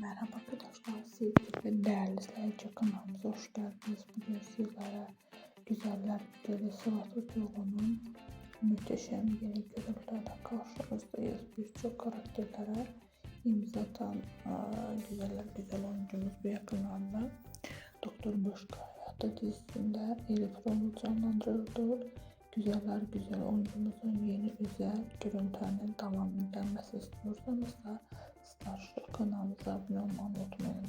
Merhaba arkadaşlar, sevgili değerli izleyici kanalımıza hoş geldiniz. Bugün sizlere Güzeller Güzeli Sıvat Uçuğu'nun muhteşem yeni görüntülerle karşınızdayız. Birçok karakterlere imza atan Güzeller Güzel oyuncumuz bu yakınlarda Doktor Başka Hayatı dizisinde Elif rolünü canlandırıldı. Güzeller Güzel oyuncumuzun yeni özel görüntülerinin devam edilmesi istiyorsanız da Star kanalımıza abone olmayı unutmayın.